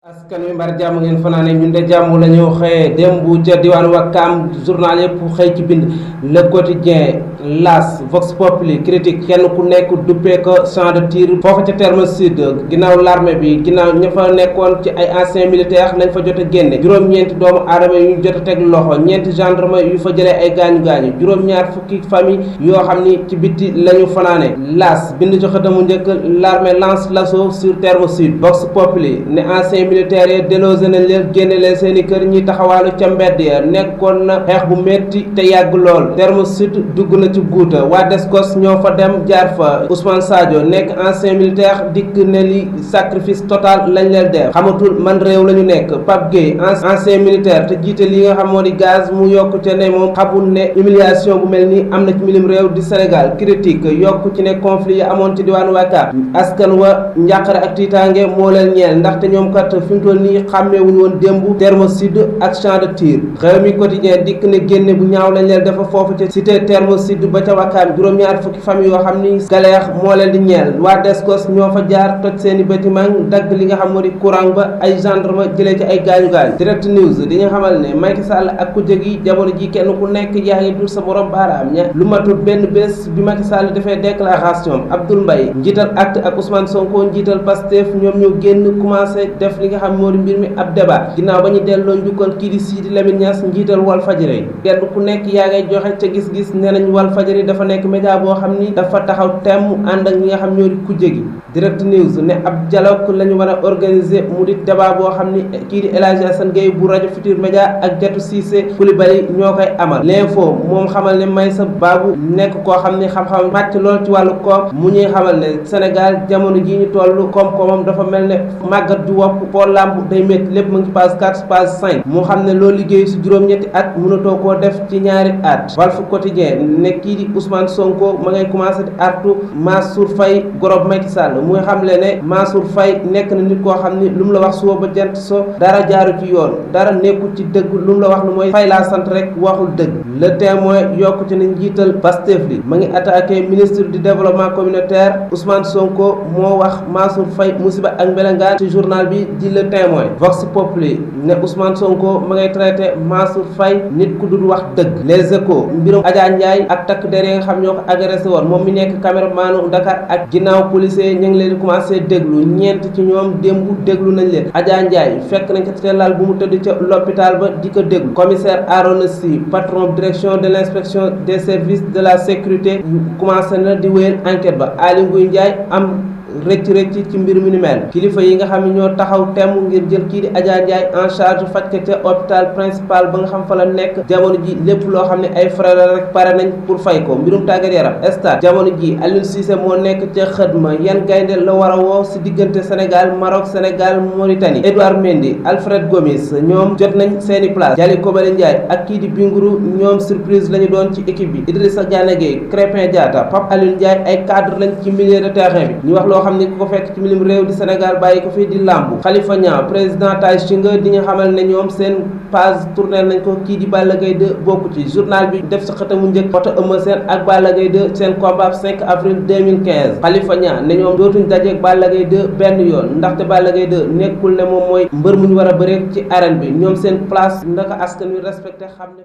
askan wi mbar jàmm ngeen fanaane ñun de jàmm la ñu xëyee démb ca diwaan Wakam journal yëpp xëy ci bind le quotidien L'As Vox Populi critique kenn ku nekk duppee ko champ de tir foofu ca terme sud ginnaaw l'armée bi ginnaaw ña fa nekkoon ci ay anciens militaires lañ fa jot a génne juróom-ñeenti doomu aadama yu ñu jot a teg loxo ñeenti gendarme yu fa jëlee ay gaañu-gaañu juróom-ñaar fukki famille yoo xam ni ci bitti la ñu fanaane L'As bind ci xëtamu njëkk l'armée lance l'assaut sur terme sud Vox Populi ne anciens militaires yi délogé nañ leen génne leen seen i kër ñi taxawaalu ca mbedd ya nekkoon na xeex bu métti te yàgg lool terme sud dugg na ci guuta waa Descos ñoo fa dem jaar fa Ousmane Sadio nekk ancien militaire dikk ne li sacrifice total lañ leen def xamatul man réew la ñu nekk Pape Gueye ancien militaire te jiite li nga xam moo di gaz mu yokku ca ne moom xamul ne humiliation bu mel ni am na ci milim réew di Sénégal critique yokku ci ne conflit yi amoon ci diwaanu Wakam askan wa njàqare ak tiitaange moo leen ñeel ndaxte ñoom kat fi mu toll nii xàmmeewuñu woon démb terme sud ak champ de tir xew mi quotidien dikk ne génne bu ñaaw lañ leen dafa foofu ca cité terme sud ba ca Wakam juróom-ñaar fukki famille yoo xam ni galère moo leen di ñeel waa Descos ñoo fa jaar toj seeni bâtiment dagg li nga xam moo di courant ba ay gendarme jëlee ci ay gaañu-gaañu direct news di nga xamal ne Macky Sall ak ku jëgi jamono ji kenn ku nekk yaa ngi dul sa borom baaraam ña lu matul benn bés bi Macky Sall defee déclaration Abdoul Mbaye njiital acte ak Ousmane Sonko njiital Pastef ñoom ñoo génn commencé def li nga xam moo di mbir mi ab débat ginnaaw ba ñu delloo njukkal kii di Sidi Lamine Niass njiital Walfadjri kenn ku nekk yaa ngay joxe ca gis-gis nee nañ Walfadjri dafa nekk média boo xam ni dafa taxaw temm ànd ak ñi nga xam ñoo di kujje gi direct news ne ab dialogue la ñu war a organiser mu di débat boo xam ni kii di El Hadji Assane Gueye bu rajo Futur Média ak Diatou Cissé Coulibaly ñoo koy amal l'info moom xamal ne Maysa Babou nekk koo xam ni xam-xam màcc lool ci wàllu koom mu ñuy xamal ne Sénégal jamono ji ñu toll koom-koomam dafa mel ne màggat ju wopp poo làmb day métti lépp mu ngi page 4 page 5 mu xam ne loolu liggéey si juróom-ñetti at mënatoo koo def ci ñaari at Walf Quotidien ne kii di Ousmane Sonko ma ngay commencé di artu Mansour Faye gorob Macky Sall muy xamle ne Mansour Faye nekk na nit koo xam ni lu mu la wax suba ba jant so dara jaaru ci yoon dara nekkul ci dëgg lu mu la wax lu mooy Faye laa sant rek waxul dëgg Le Témoin yokku ci ne njiital Pastef li ma ngi attaqué ministre du développement communautaire Ousmane Sonko moo wax Mansour Faye musiba ak mbelengaan ci journal bi di Le Témoin Vox Populi ne Ousmane Sonko ma ngay traité Mansour Faye nit ku dul wax dëgg Les Échos mbirum Adja Ndiaye ak takk der yi nga xam ñoo ko agressé woon moom mi nekk caméramanu Dakar ak ginnaaw policier ñu ngi leen di commencé déglu ñeent ci ñoom démb déglu nañ leen Adja Ndiaye fekk nañ ko ci lal bu mu tëdd ca l'hôpital ba di ko déglu commissaire Arona Sy patron direction de l'inspection des services de la sécurité commencé na di wéyal enquête ba Aly Ngouille Ndiaye am rëcc ci mbir mi ni mel kilifa yi nga xam ne ñoo taxaw temm ngir jël kii di Adja Ndiaye en charge faj ko ca hôpital principal ba nga xam fa la nekk jamono ji lépp loo xam ne ay frais la rek pare nañ pour fay ko mbirum tàggat yaram stade jamono ji Aliou Cissé moo nekk ca xëdma yan gaynde la war a woo si diggante Sénégal Maroc Sénégal Mauritanie Edouard Mendy Alfred Gomis ñoom jot nañ seeni place Jali Kobali Ndiaye ak kii di Binguru ñoom surprise la ñu doon ci équipe bi Idrissa Gana Gueye Crépin Diatta Pape Alioune Ndiaye ay cadre lañ ci milieu de terrain bi ñu wax loo xam ni ku ko fekk ci milim réew di Sénégal bàyyi ko fii di làmbu Khalifa Niang président Tay Shinger di nga xamal ne ñoom seen page tourné nañ ko kii di Balla Gaye 2 bokku ci journal bi def sa xëtamu njëkk photo Eumeu Sène ak Balla Gaye 2 seen combat 5 avril 2015 Khalifa Niang ne ñoom dootuñ dajeek Balla Gaye 2 benn yoon ndaxte Balla Gaye 2 nekkul ne moom mooy mbër mu ñu war a bëre ci arène bi ñoom seen place ndaka askan wi respecté xam ne